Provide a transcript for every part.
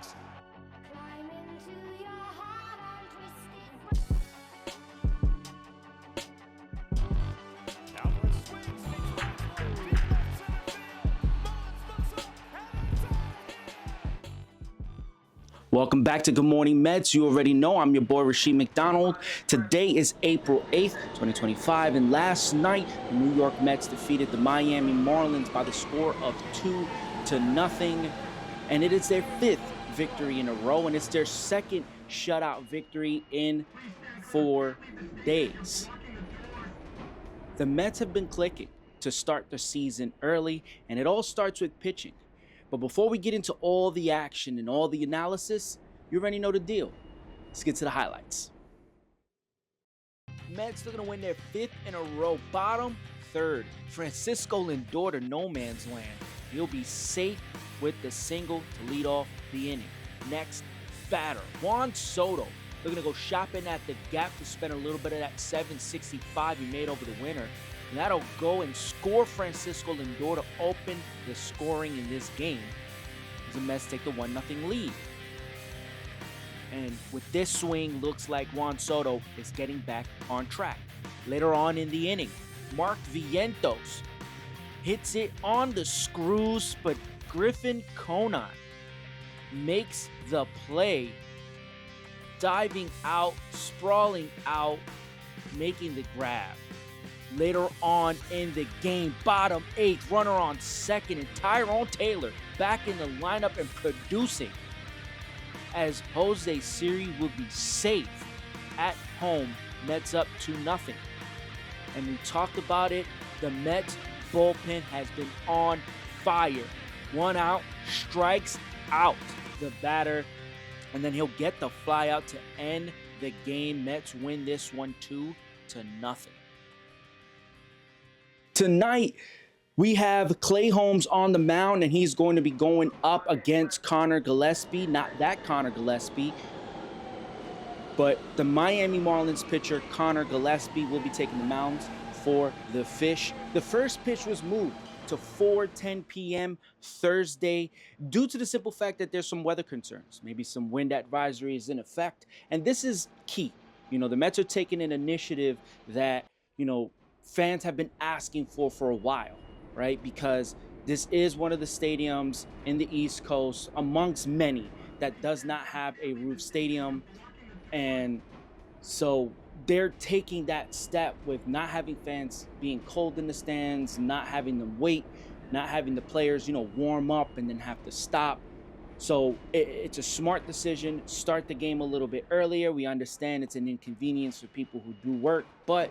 Climb into your heart on twisted. Cowboys swings, makes one throw, deep left center field. Mullins looks up, and it's out of here. Welcome back to Good Morning Mets. You already know I'm your boy Rasheed McDonald. Today is April 8th, 2025, and last night the New York Mets defeated the Miami Marlins by the score of 2-0, and it is their 5th victory in a row, and it's their 2nd shutout victory in 4 days. The Mets have been clicking to start the season early, and it all starts with pitching. But before we get into all the action and all the analysis, you already know the deal. Let's get to the highlights. Mets looking to win their 5th in a row. Bottom third, Francisco Lindor to no man's land. He'll be safe with the single to lead off the inning. Next batter, Juan Soto. They're going to go shopping at the gap to spend a little bit of that $765 he made over the winter. And that'll go and score Francisco Lindor to open the scoring in this game as the Mets take the 1-0 lead. And with this swing, looks like Juan Soto is getting back on track. Later on in the inning, Mark Vientos hits it on the screws, but Griffin Conant makes the play, diving out, sprawling out, making the grab. Later on in the game, bottom 8th, runner on second, and Tyrone Taylor back in the lineup and producing as Jose Siri will be safe at home. Mets up 2-0. And we talked about it, the Mets bullpen has been on fire. 1 out, strikes out the batter, and then he'll get the fly out to end the game. Mets win this one 2-0. Tonight, we have Clay Holmes on the mound, and he's going to be going up against Connor Gillespie. Not that Connor Gillespie, but the Miami Marlins pitcher, Connor Gillespie, will be taking the mound for the Fish. The first pitch was moved to 4:10 p.m. Thursday due to the simple fact that there's some weather concerns. Maybe some wind advisory is in effect, and this is key. You know, the Mets are taking an initiative that, fans have been asking for a while, right? Because this is one of the stadiums in the East Coast, amongst many, that does not have a roof stadium. And so they're taking that step with not having fans being cold in the stands, not having them wait, not having the players, warm up and then have to stop. So it's a smart decision. Start the game a little bit earlier. We understand it's an inconvenience for people who do work, but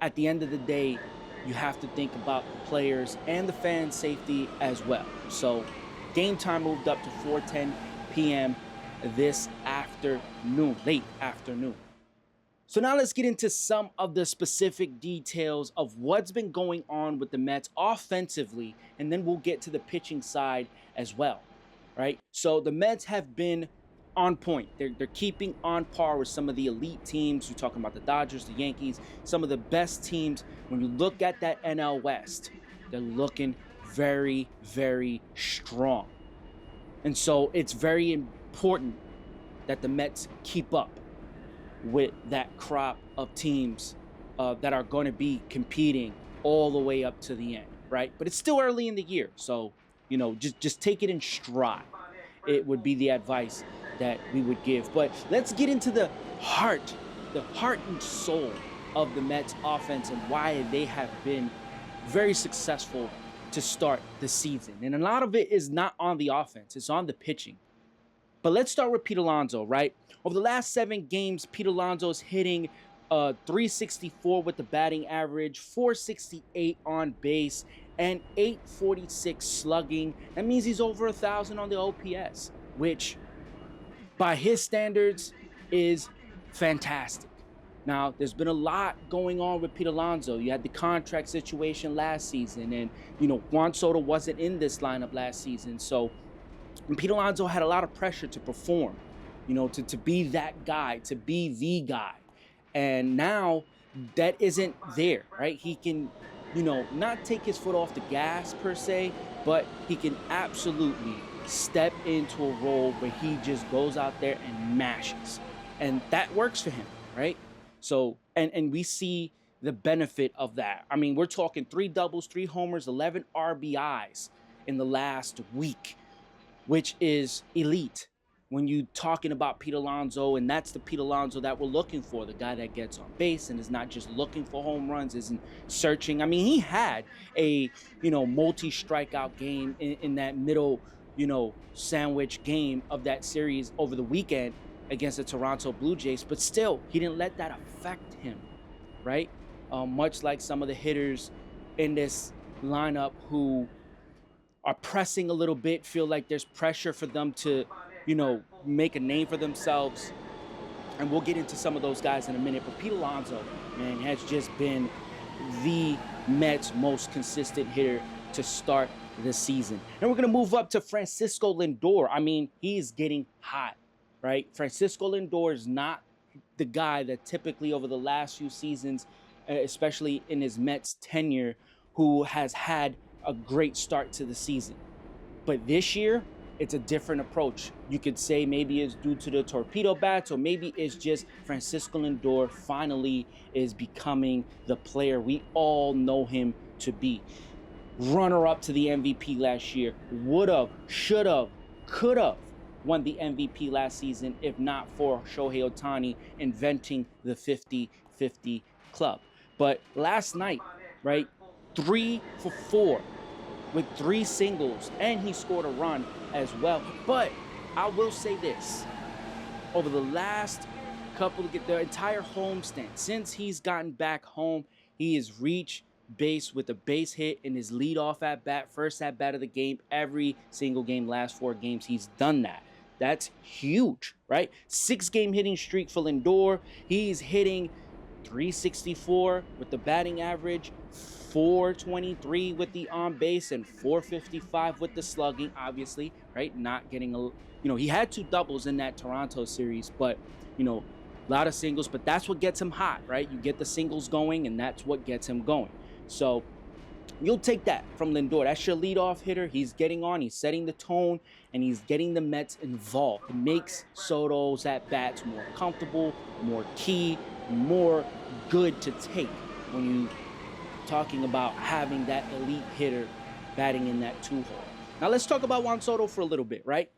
at the end of the day, you have to think about the players and the fans' safety as well. So game time moved up to 4:10 p.m. this afternoon, late afternoon. So now let's get into some of the specific details of what's been going on with the Mets offensively, and then we'll get to the pitching side as well, right? So the Mets have been on point. They're keeping on par with some of the elite teams. We're talking about the Dodgers, the Yankees, some of the best teams. When you look at that NL West, they're looking very, very strong. And so it's very important that the Mets keep up with that crop of teams that are going to be competing all the way up to the end, right? But it's still early in the year, so just take it in stride. It would be the advice that we would give. But let's get into the heart and soul of the Mets offense and why they have been very successful to start the season. And a lot of it is not on the offense, it's on the pitching. But let's start with Pete Alonso, right? Over the last 7 games, Pete Alonso is hitting 364 with the batting average, 468 on base, and 846 slugging. That means he's over 1,000 on the OPS, which by his standards is fantastic. Now, there's been a lot going on with Pete Alonso. You had the contract situation last season, and, Juan Soto wasn't in this lineup last season. So Pete Alonso had a lot of pressure to perform, to be that guy, to be the guy. And now that isn't there, right? He can, not take his foot off the gas per se, but he can absolutely step into a role where he just goes out there and mashes. And that works for him, right? So, and we see the benefit of that. I mean, we're talking 3 doubles, 3 homers, 11 RBIs in the last week, which is elite when you talking about Pete Alonso, and that's the Pete Alonso that we're looking for, the guy that gets on base and is not just looking for home runs, isn't searching. I mean, he had a, multi-strikeout game in that middle, sandwich game of that series over the weekend against the Toronto Blue Jays, but still, he didn't let that affect him, right? Much like some of the hitters in this lineup who are pressing a little bit, feel like there's pressure for them to, make a name for themselves. And we'll get into some of those guys in a minute. But Pete Alonso, man, has just been the Mets' most consistent hitter to start the season. And we're going to move up to Francisco Lindor. I mean, he's getting hot, right? Francisco Lindor is not the guy that typically over the last few seasons, especially in his Mets tenure, who has had a great start to the season. But this year, it's a different approach. You could say maybe it's due to the torpedo bats, or maybe it's just Francisco Lindor finally is becoming the player we all know him to be. Runner-up to the MVP last year. Would have, should have, could have won the MVP last season if not for Shohei Ohtani inventing the 50-50 club. But last night, right, 3 for 4 with 3 singles, and he scored a run as well. But I will say this, over the last couple of the entire homestand, since he's gotten back home, he has reached base with a base hit in his leadoff at bat, first at bat of the game, every single game, last 4 games, he's done that. That's huge, right? 6-game hitting streak for Lindor. He's hitting .364 with the batting average, .423 with the on base, and .455 with the slugging, obviously, right? Not getting he had 2 doubles in that Toronto series, but, a lot of singles, but that's what gets him hot, right? You get the singles going, and that's what gets him going. So you'll take that from Lindor. That's your leadoff hitter. He's getting on, he's setting the tone, and he's getting the Mets involved. It makes Soto's at-bats more comfortable, more key, more good to take when you talking about having that elite hitter batting in that 2-hole. Now let's talk about Juan Soto for a little bit, right?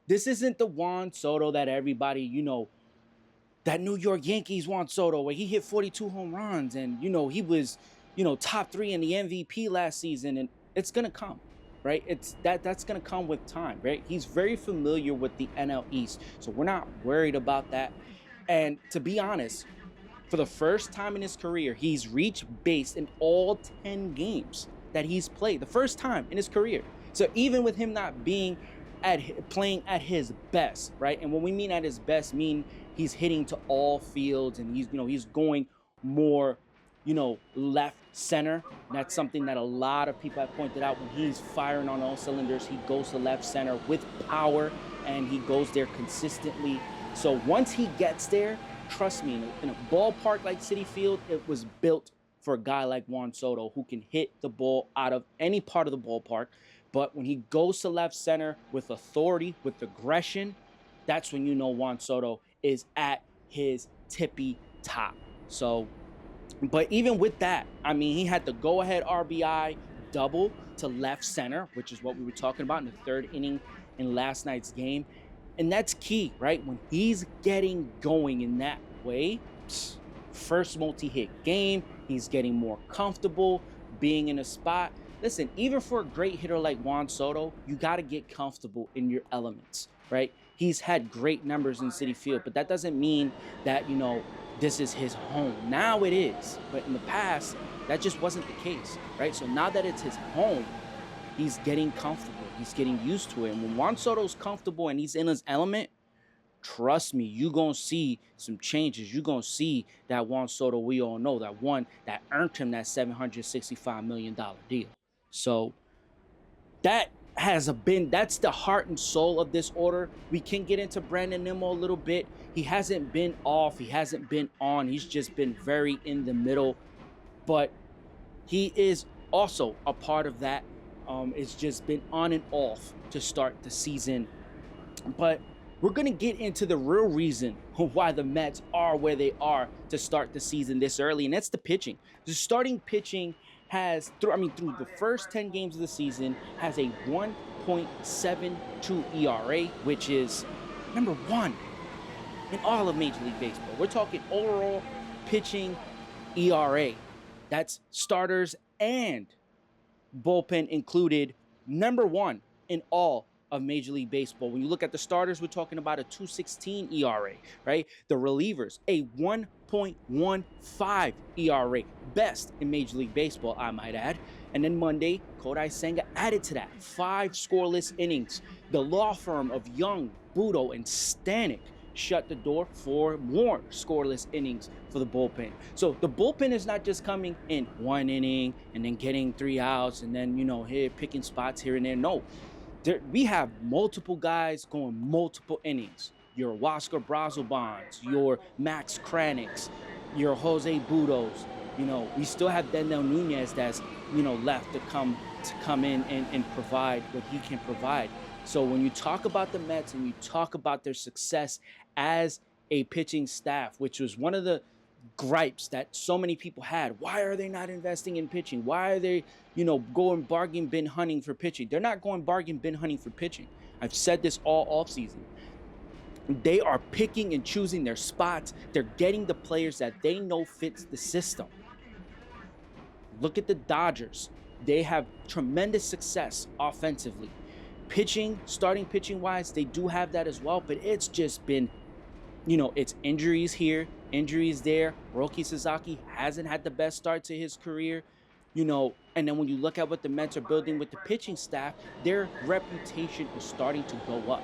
This isn't the Juan Soto that everybody, that New York Yankees Juan Soto where he hit 42 home runs and, he was, top 3 in the MVP last season, and it's going to come, right? That's going to come with time, right? He's very familiar with the NL East, so we're not worried about that. And to be honest, for the first time in his career, he's reached base in all 10 games that he's played. The first time in his career. So even with him not being playing at his best, right? And when we mean at his best, mean he's hitting to all fields, and he's going more, left center. And that's something that a lot of people have pointed out. When he's firing on all cylinders, he goes to left center with power, and he goes there consistently. So once he gets there, trust me, in a ballpark like Citi Field, it was built for a guy like Juan Soto who can hit the ball out of any part of the ballpark. But when he goes to left center with authority, with aggression, that's when you know Juan Soto is at his tippy top. So, but even with that, I mean, he had the go-ahead RBI double to left center, which is what we were talking about in the 3rd inning in last night's game. And that's key, right? When he's getting going in that way, first multi-hit game, he's getting more comfortable being in a spot. Listen, even for a great hitter like Juan Soto, you got to get comfortable in your elements, right? He's had great numbers in Citi Field, but that doesn't mean that, this is his home. Now it is, but in the past, that just wasn't the case, right? So now that it's his home, he's getting comfortable. He's getting used to it. And when Juan Soto's comfortable and he's in his element, trust me, you're going to see some changes. You're going to see that Juan Soto we all know, that one that earned him that $765 million deal. So that's the heart and soul of this order. We can get into Brandon Nimmo a little bit. He hasn't been off. He hasn't been on. He's just been very in the middle. But he is also a part of that It's just been on and off to start the season. But we're going to get into the real reason why the Mets are where they are to start the season this early, and that's the pitching. The starting pitching has, through the first 10 games of the season, has a 1.72 ERA, which is number one in all of Major League Baseball. We're talking overall pitching ERA. That's starters and bullpen included, number one in all of Major League Baseball. When you look at the starters, we're talking about a 2.16 ERA, right? The relievers, a 1.15 ERA, best in Major League Baseball, I might add. And then Monday, Kodai Senga added to that 5 scoreless innings. The law firm of Young, Budo, and Stanek shut the door for more scoreless innings for the bullpen. So the bullpen is not just coming in 1 inning and then getting 3 outs and then, here picking spots here and there. No, we have multiple guys going multiple innings. Your Huascar Brazoban's, your Max Kranicks, your Jose Budos. We still have Dendel Nunez that's, left to come in and provide what he can provide. So when you talk about the Mets and you talk about their success as a pitching staff, which was one of the gripes that so many people had, why are they not investing in pitching? Why are they, going bargain bin hunting for pitching? They're not going bargain bin hunting for pitching. I've said this all offseason. They are picking and choosing their spots. They're getting the players that they know fits the system. Look at the Dodgers. They have tremendous success offensively. Pitching, starting pitching wise, they do have that as well, but it's just been, it's injuries here, injuries there. Roki Sasaki hasn't had the best start to his career, and then when you look at what the Mets are building with the pitching staff, their reputation is starting to go up.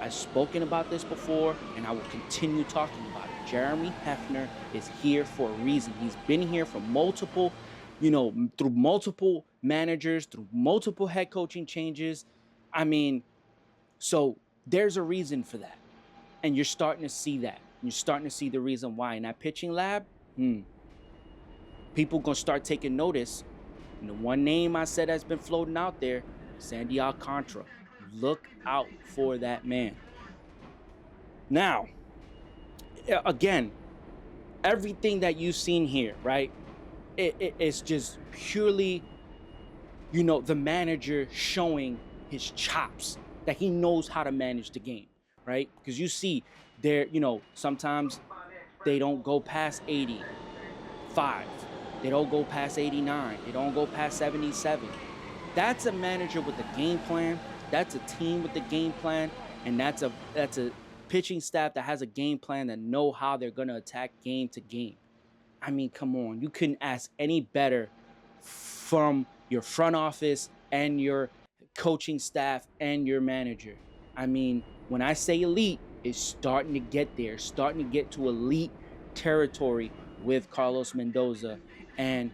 I've spoken about this before, and I will continue talking about it. Jeremy Hefner is here for a reason. He's been here for multiple, through multiple managers, through multiple head coaching changes. So there's a reason for that. And you're starting to see that. You're starting to see the reason why. In that pitching lab, people going to start taking notice. And the one name I said that's been floating out there, Sandy Alcantara. Look out for that man. Now, again, everything that you've seen here, right? It's just purely, the manager showing his chops, that he knows how to manage the game, right? Because you see there, sometimes they don't go past 85. They don't go past 89. They don't go past 77. That's a manager with a game plan. That's a team with a game plan. And that's a pitching staff that has a game plan that know how they're going to attack game to game. Come on. You couldn't ask any better from your front office and your coaching staff and your manager. When I say elite, it's starting to get there, starting to get to elite territory with Carlos Mendoza and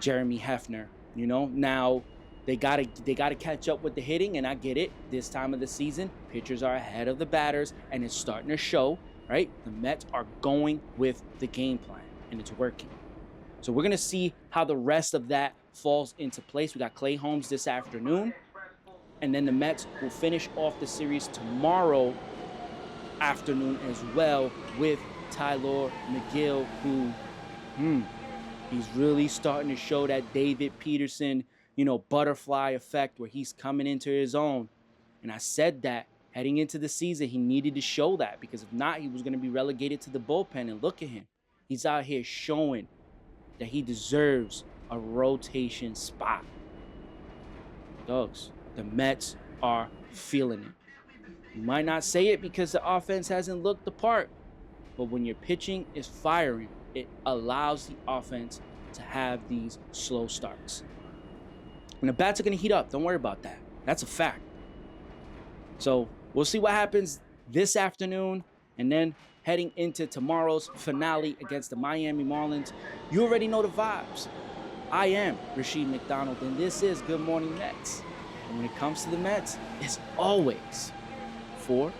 Jeremy Hefner. Now they gotta catch up with the hitting, and I get it. This time of the season, pitchers are ahead of the batters, and it's starting to show. Right, the Mets are going with the game plan, and it's working. So we're gonna see how the rest of that falls into place. We got Clay Holmes this afternoon. And then the Mets will finish off the series tomorrow afternoon as well with Tyler McGill, who he's really starting to show that David Peterson, butterfly effect where he's coming into his own. And I said that heading into the season, he needed to show that, because if not, he was going to be relegated to the bullpen. And look at him. He's out here showing that he deserves a rotation spot. Dogs. The Mets are feeling it. You might not say it because the offense hasn't looked the part, but when your pitching is firing, it allows the offense to have these slow starts. And the bats are going to heat up. Don't worry about that. That's a fact. So we'll see what happens this afternoon, and then heading into tomorrow's finale against the Miami Marlins. You already know the vibes. I am Rashid McDonald, and this is Good Morning Mets. And when it comes to the Mets, it's always 4